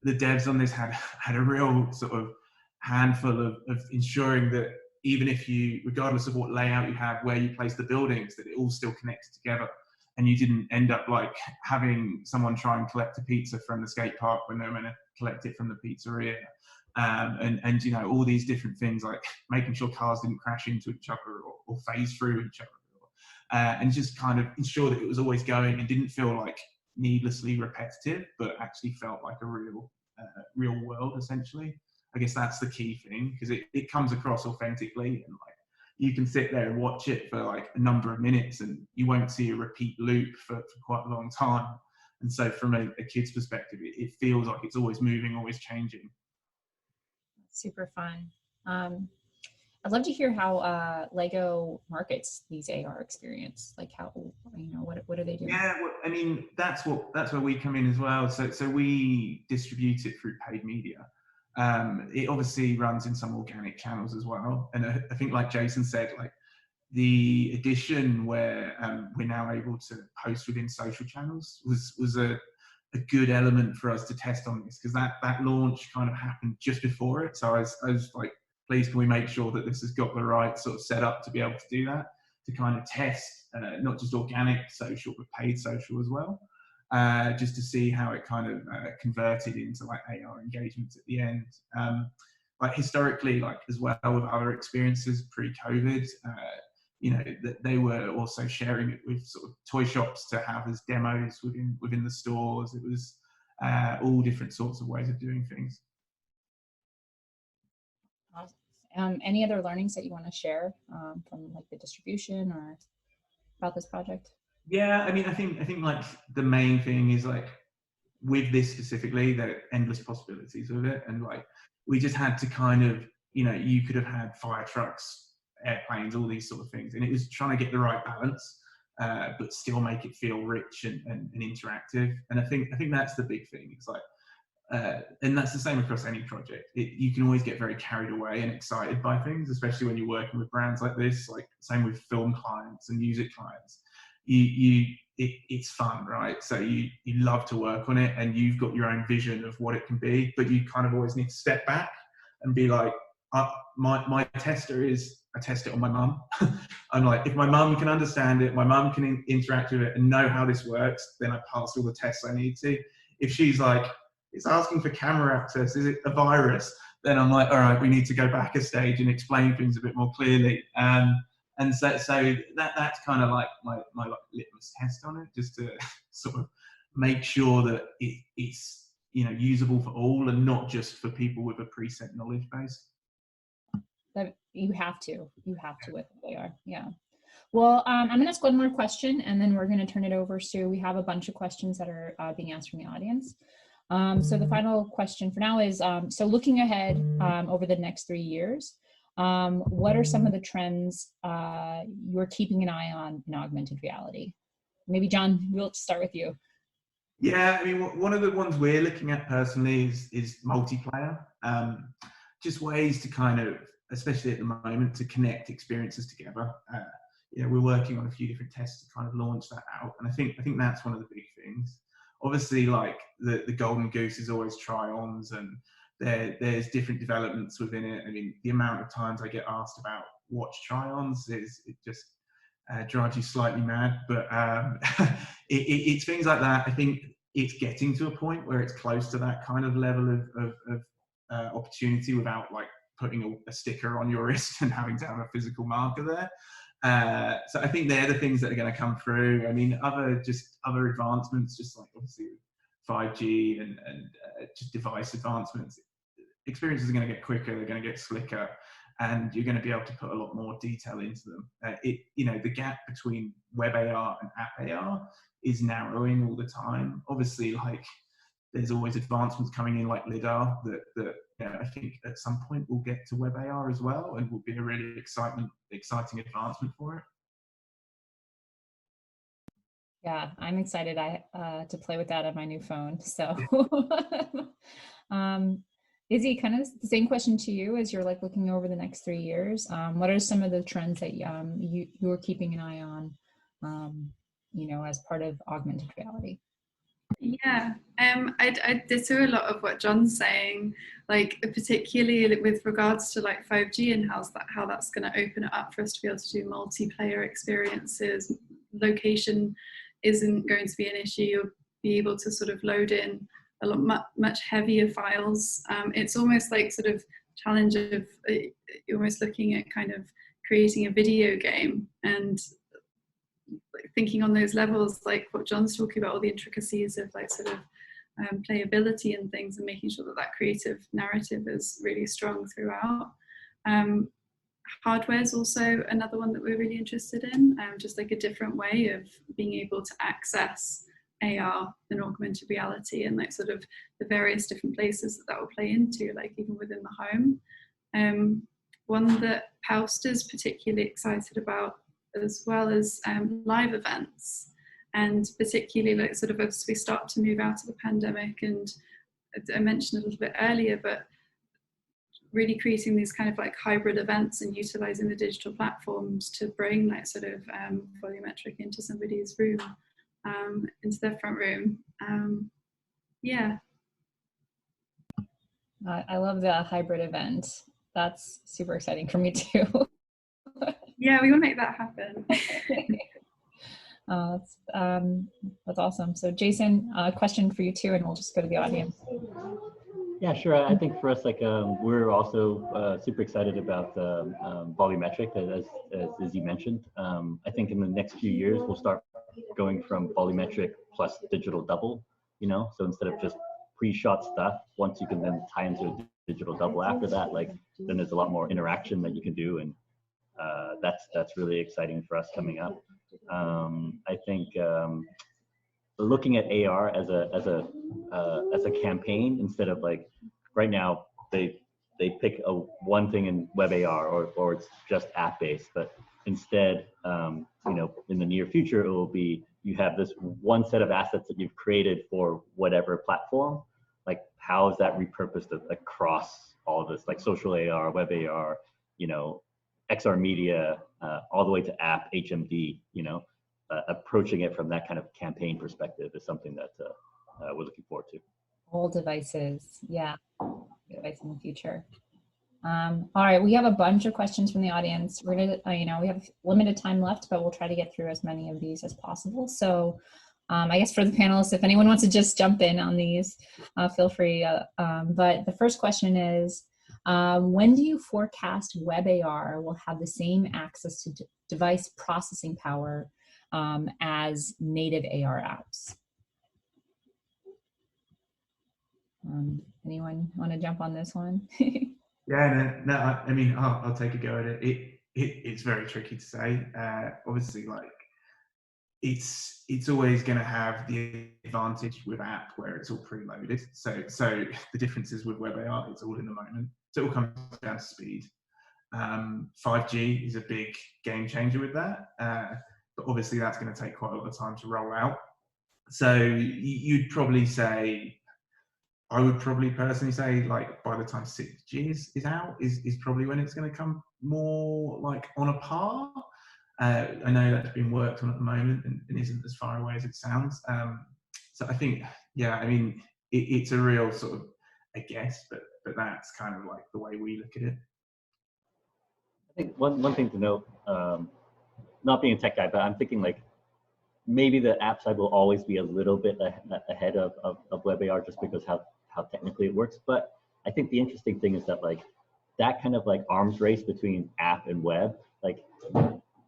the devs on this had a real sort of handful of ensuring that even if you, regardless of what layout you have, where you place the buildings, that it all still connected together, and you didn't end up like having someone try and collect a pizza from the skate park when they were going to collect it from the pizzeria. And you know, all these different things, like making sure cars didn't crash into each other or phase through each other, and just kind of ensure that it was always going and didn't feel like needlessly repetitive, but actually felt like a real world, essentially. I guess that's the key thing, because it comes across authentically, and like you can sit there and watch it for like a number of minutes and you won't see a repeat loop for quite a long time. And so from a kid's perspective, it feels like it's always moving, always changing. Super fun. I'd love to hear how Lego markets these AR experience. Like how, what are they doing? Yeah, well, I mean, that's where we come in as well. So we distribute it through paid media. It obviously runs in some organic channels as well. And I think, like Jason said, like the addition where we're now able to post within social channels was a good element for us to test on this, because that launch kind of happened just before it. So I was like, please can we make sure that this has got the right sort of setup to be able to do that, to kind of test not just organic social but paid social as well, just to see how it kind of converted into like AR engagements at the end. Like historically, like as well with other experiences pre-COVID, that they were also sharing it with sort of toy shops to have as demos within the stores. It was all different sorts of ways of doing things. Awesome. Any other learnings that you want to share from like the distribution or about this project? Yeah, I mean, I think like the main thing is like with this specifically, there are endless possibilities with it, and like we just had to kind of, you could have had fire trucks, airplanes, all these sort of things, and it was trying to get the right balance, but still make it feel rich and interactive. And I think that's the big thing. It's like, and that's the same across any project. You can always get very carried away and excited by things, especially when you're working with brands like this. Like same with film clients and music clients. It's fun, right? So you love to work on it, and you've got your own vision of what it can be, but you kind of always need to step back and be like, my tester is, I test it on my mum. I'm like, if my mum can understand it, my mum can interact with it and know how this works, then I passed all the tests I need to. If she's like, it's asking for camera access, is it a virus? Then I'm like, all right, we need to go back a stage and explain things a bit more clearly. And so that's kind of like my like litmus test on it, just to sort of make sure that it's usable for all and not just for people with a preset knowledge base. That you have to with WebAR. Yeah. Well, I'm going to ask one more question, and then we're going to turn it over. So we have a bunch of questions that are being asked from the audience. So the final question for now is, so looking ahead over the next 3 years, what are some of the trends you're keeping an eye on in augmented reality? Maybe John, we'll start with you. Yeah, I mean, one of the ones we're looking at personally is multiplayer. Just ways to kind of, especially at the moment, to connect experiences together. We're working on a few different tests to kind of launch that out, and I think that's one of the big things. Obviously, like the golden goose is always try-ons, and there's different developments within it. I mean, the amount of times I get asked about watch try-ons it just drives you slightly mad. But it's things like that. I think it's getting to a point where it's close to that kind of level of opportunity without like putting a sticker on your wrist and having to have a physical marker there. So I think they're the things that are going to come through. I mean, other advancements, just like obviously 5G and just device advancements, experiences are going to get quicker, they're going to get slicker, and you're going to be able to put a lot more detail into them. The gap between WebAR and App AR is narrowing all the time. Obviously, like there's always advancements coming in like LiDAR that I think at some point we'll get to WebAR as well, and will be a really exciting advancement for it. Yeah, I'm excited to play with that on my new phone. So, Izzie, kind of the same question to you as you're like looking over the next 3 years. What are some of the trends that you're keeping an eye on, as part of augmented reality? Yeah, I ditto a lot of what John's saying, like particularly with regards to like 5G and how that's going to open it up for us to be able to do multiplayer experiences. Location isn't going to be an issue. You'll be able to sort of load in a lot much heavier files. It's almost like sort of challenge of you're almost looking at kind of creating a video game and thinking on those levels, like what John's talking about, all the intricacies of like sort of playability and things, and making sure that creative narrative is really strong throughout. hardware is also another one that we're really interested in, just like a different way of being able to access AR and augmented reality, and like sort of the various different places that will play into, like even within the home. One that Powster's particularly excited about, as well as live events, and particularly like sort of as we start to move out of the pandemic, and I mentioned a little bit earlier, but really creating these kind of like hybrid events and utilizing the digital platforms to bring like sort of volumetric into somebody's room, into their front room. Yeah. I love the hybrid event. That's super exciting for me too. Yeah, we want to make that happen. That's awesome. So Jason, a question for you too, and we'll just go to the audience. Yeah, sure. I think for us, like we're also super excited about the volumetric, as Izzie mentioned. I think in the next few years, we'll start going from volumetric plus digital double, you know, so instead of just pre-shot stuff, once you can then tie into a digital double after that, like then there's a lot more interaction that you can do, and that's really exciting for us coming up. I think looking at AR as a campaign, instead of like right now they pick one thing in WebAR, or it's just app based, but instead you know, in the near future it will be, you have this one set of assets that you've created for whatever platform, like how is that repurposed across all of this, like social AR, WebAR, you know, XR media, all the way to app HMD, you know. Approaching it from that kind of campaign perspective is something that we're looking forward to. All devices, yeah, device in the future. All right, we have a bunch of questions from the audience. We're gonna, you know, we have limited time left, but we'll try to get through as many of these as possible. So I guess for the panelists, if anyone wants to just jump in on these, feel free. But the first question is, when do you forecast WebAR will have the same access to device processing power as native AR apps? Anyone want to jump on this one? Yeah, no, I mean, I'll take a go at it. It's very tricky to say. Obviously, like it's always going to have the advantage with app where it's all preloaded. So the difference is with WebAR, it's all in the moment. So it all comes down to speed. 5G is a big game changer with that, but obviously that's going to take quite a lot of time to roll out. So you'd probably say, I would probably personally say, like by the time 6G is out, is probably when it's going to come more like on a par. I know that's being worked on at the moment and isn't as far away as it sounds. So I think, yeah, I mean, it's a real sort of a guess, but that's kind of like the way we look at it. I think one thing to note, not being a tech guy, but I'm thinking like maybe the app side will always be a little bit ahead of WebAR, just because how technically it works. But I think the interesting thing is that like that kind of like arms race between app and web, like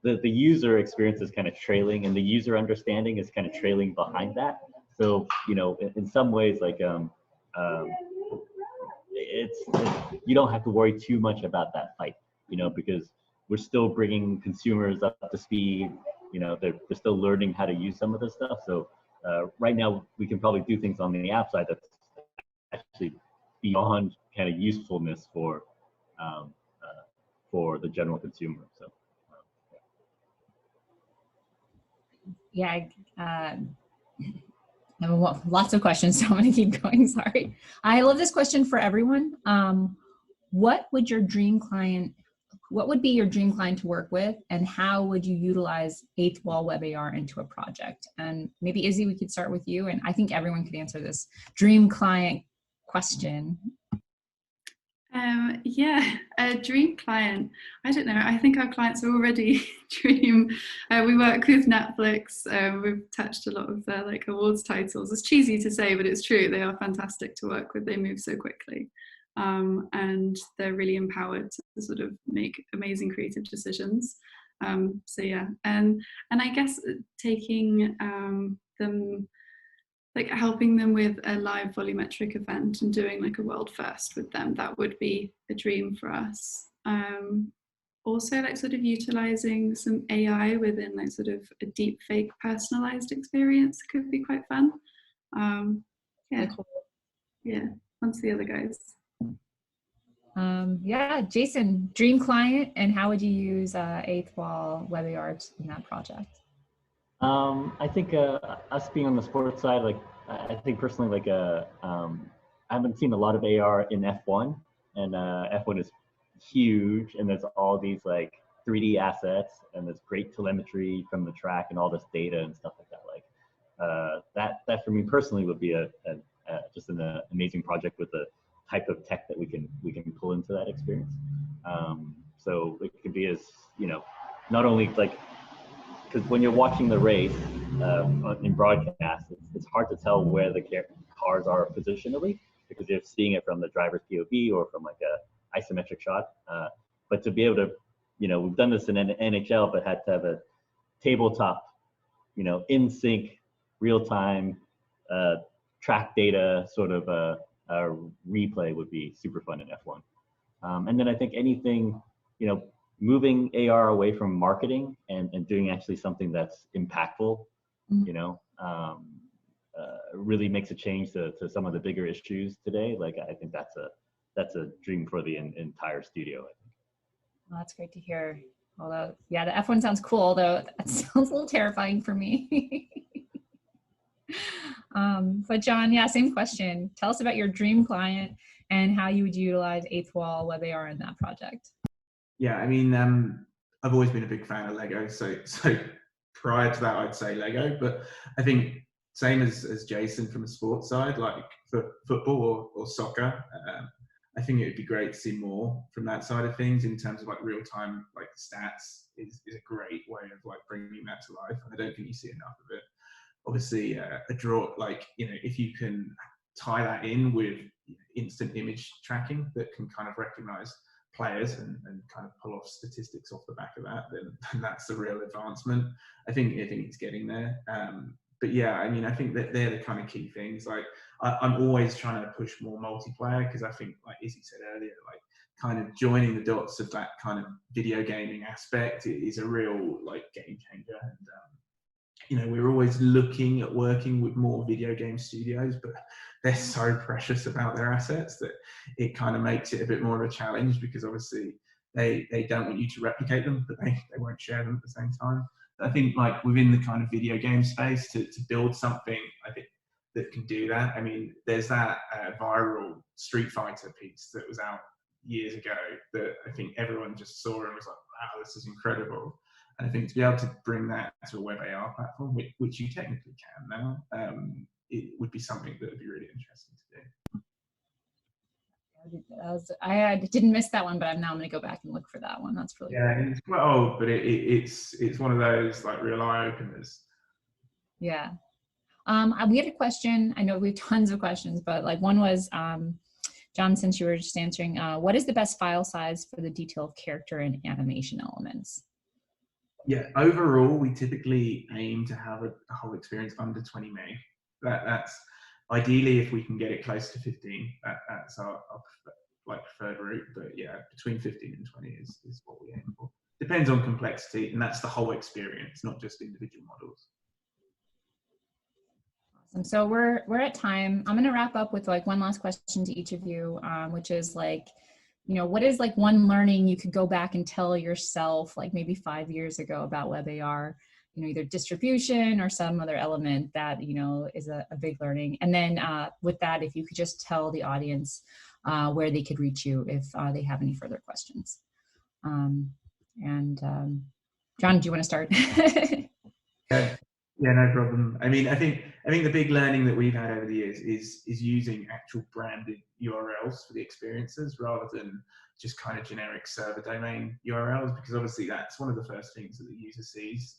the user experience is kind of trailing, and the user understanding is kind of trailing behind that. So, you know, in some ways, like it's you don't have to worry too much about that fight, you know, because we're still bringing consumers up to speed. You know, they're still learning how to use some of this stuff. So right now we can probably do things on the app side that's actually beyond kind of usefulness for the general consumer. So yeah, I have lots of questions, so I'm going to keep going. Sorry. I love this question for everyone. What would your dream client? What would be your dream client to work with, and how would you utilize 8th Wall WebAR into a project? And maybe Izzie, we could start with you, and I think everyone could answer this dream client question. Yeah, a dream client. I don't know. I think our clients are already dream. We work with Netflix. We've touched a lot of their like awards titles. It's cheesy to say, but it's true. They are fantastic to work with. They move so quickly. And they're really empowered to sort of make amazing creative decisions. So yeah, and I guess taking them, like helping them with a live volumetric event and doing like a world first with them, that would be a dream for us. also like sort of utilizing some AI within like sort of a deep fake personalized experience could be quite fun. Yeah, Cool. yeah, on to the other guys. Yeah, Jason, dream client, and how would you use 8th Wall WebAR in that project? I think us being on the sports side, like I think personally, like I haven't seen a lot of AR in F1, and F1 is huge, and there's all these like 3D assets, and there's great telemetry from the track and all this data and stuff like that. Like that for me personally would be just an amazing project with the type of tech that we can pull into that experience. So it could be as, you know, not only like, because when you're watching the race in broadcast, it's hard to tell where the cars are positionally because you're seeing it from the driver's POV or from like a isometric shot. But to be able to, you know, we've done this in NHL, but had to have a tabletop, you know, in sync, real time track data sort of a replay would be super fun in F1. And then I think anything, you know, moving AR away from marketing and doing actually something that's impactful, you know, really makes a change to some of the bigger issues today. Like I think that's a dream for the entire studio, I think. Well, that's great to hear. Although, yeah, the F1 sounds cool, although that sounds a little terrifying for me. But John, yeah, same question. Tell us about your dream client and how you would utilize 8th Wall WebAR in that project. Yeah, I mean, I've always been a big fan of Lego, so prior to that, I'd say Lego. But I think same as Jason from the sports side, like for football or soccer, I think it would be great to see more from that side of things in terms of like real time, like stats is a great way of like bringing that to life. And I don't think you see enough of it. Obviously, a draw, like, you know, if you can tie that in with instant image tracking that can kind of recognize players and kind of pull off statistics off the back of that, then that's a real advancement. I think it's getting there. But yeah, I mean, I think that they're the kind of key things. Like I'm always trying to push more multiplayer because I think, like Izzie said earlier, like kind of joining the dots of that kind of video gaming aspect is a real like game changer. And you know, we're always looking at working with more video game studios, but they're so precious about their assets that it kind of makes it a bit more of a challenge because obviously they don't want you to replicate them, but they won't share them at the same time. I think like within the kind of video game space to build something, I think that can do that. I mean, there's that viral Street Fighter piece that was out years ago that I think everyone just saw and was like, wow, this is incredible. And I think to be able to bring that to a WebAR platform, which you technically can now, it would be something that would be really interesting to do. I didn't miss that one, but now I'm going to go back and look for that one. That's really cool. Cool. It's quite old, but it's one of those like real eye openers. Yeah. We had a question. I know we have tons of questions, but like one was, John, since you were just answering, what is the best file size for the detail of character and animation elements? Yeah, overall, we typically aim to have a whole experience under 20 meg. That's ideally if we can get it close to 15. That's our preferred route. But yeah, between 15 and 20 is what we aim for. Depends on complexity, and that's the whole experience, not just individual models. Awesome. So we're at time. I'm going to wrap up with like one last question to each of you, which is like, you know, what is like one learning you could go back and tell yourself like maybe 5 years ago about WebAR, you know, either distribution or some other element that, you know, is a big learning. And then with that, if you could just tell the audience where they could reach you if they have any further questions. John, do you want to start? Yeah, no problem. I mean, I think the big learning that we've had over the years is using actual branded URLs for the experiences rather than just kind of generic server domain URLs, because obviously that's one of the first things that the user sees,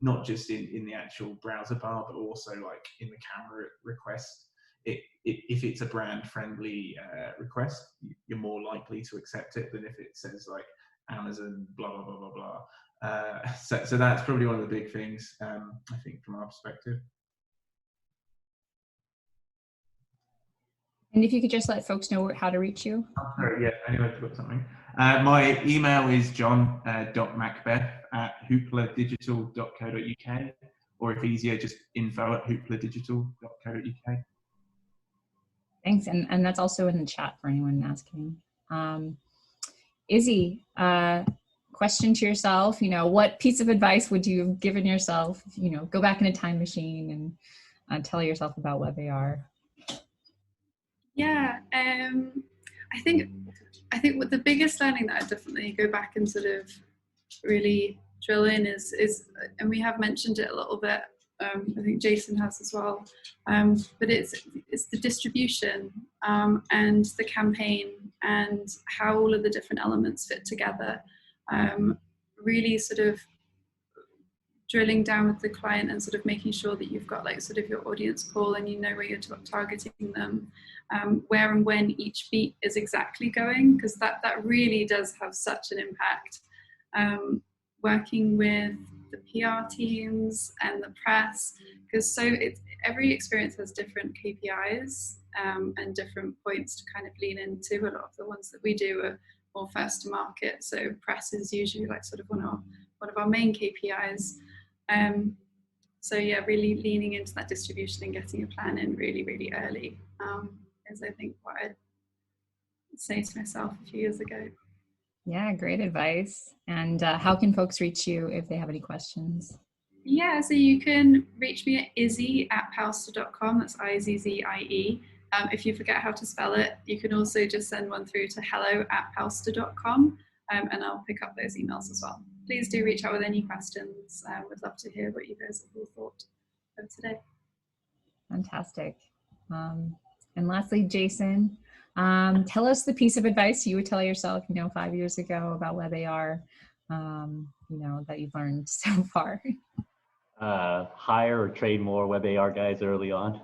not just in the actual browser bar, but also like in the camera request. If it's a brand friendly request, you're more likely to accept it than if it says like Amazon, blah, blah, blah, blah, blah. So that's probably one of the big things, I think, from our perspective. And if you could just let folks know how to reach you. Oh, sorry, yeah, I knew I forgot something. My email is john.macbeth@hoopladigital.co.uk, or if easier, just info@hoopladigital.co.uk. Thanks, and that's also in the chat for anyone asking. Izzie, question to yourself, what piece of advice would you have given yourself, go back in a time machine and tell yourself about WebAR? Yeah, I think what the biggest learning that I definitely go back and sort of really drill in is, and we have mentioned it a little bit, I think Jason has as well, but it's the distribution and the campaign and how all of the different elements fit together. Really sort of drilling down with the client and sort of making sure that you've got like sort of your audience pool and you know where you're targeting them, where and when each beat is exactly going, because that really does have such an impact. Working with the PR teams and the press, because every experience has different KPIs and different points to kind of lean into. A lot of the ones that we do are more first to market, so press is usually like sort of one of our main KPIs. So yeah, really leaning into that distribution and getting a plan in really, really early is I think what I'd say to myself a few years ago. Yeah, great advice. And how can folks reach you if they have any questions? Yeah, so you can reach me at izzie@powster.com. That's IZZIE. If you forget how to spell it, you can also just send one through to hello@powster.com, and I'll pick up those emails as well. Please do reach out with any questions. We'd love to hear what you guys have all thought of today. Fantastic. And lastly, Jason, tell us the piece of advice you would tell yourself, 5 years ago about WebAR, that you've learned so far. Hire or train more WebAR guys early on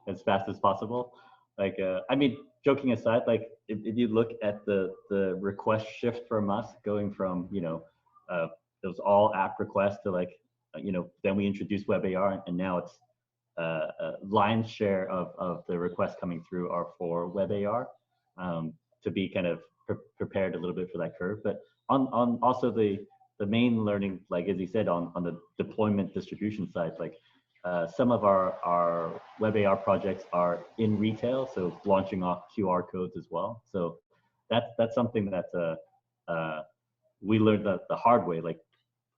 as fast as possible. Like, joking aside, like if you look at the request shift from us going from, those all app requests to like, then we introduced WebAR and now it's lion's share of the requests coming through are for WebAR, to be kind of prepared a little bit for that curve. But on also the main learning, like Izzie said, on the deployment distribution side, like some of our WebAR projects are in retail, so launching off QR codes as well. So that's something that we learned the hard way, like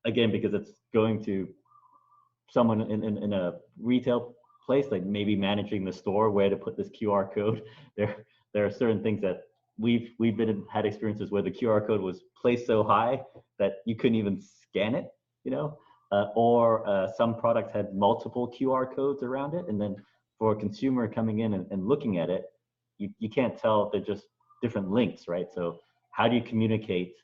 again, because it's going to someone in a retail place, like maybe managing the store, where to put this QR code. There are certain things that we've had experiences where the QR code was placed so high that you couldn't even scan it, or some products had multiple QR codes around it, and then for a consumer coming in and looking at it, you can't tell if they're just different links, right? So how do you communicate?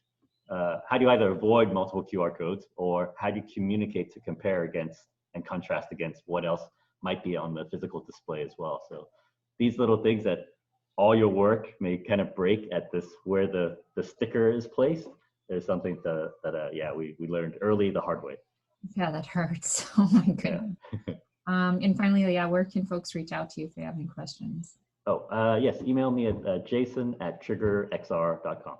How do you either avoid multiple QR codes, or how do you communicate to compare against and contrast against what else might be on the physical display as well? So these little things that all your work may kind of break at this, where the sticker is placed, is something that we learned early the hard way. Yeah, that hurts. Oh my goodness. Yeah. And finally, where can folks reach out to you if they have any questions? Oh, yes, email me at jason@triggerxr.com.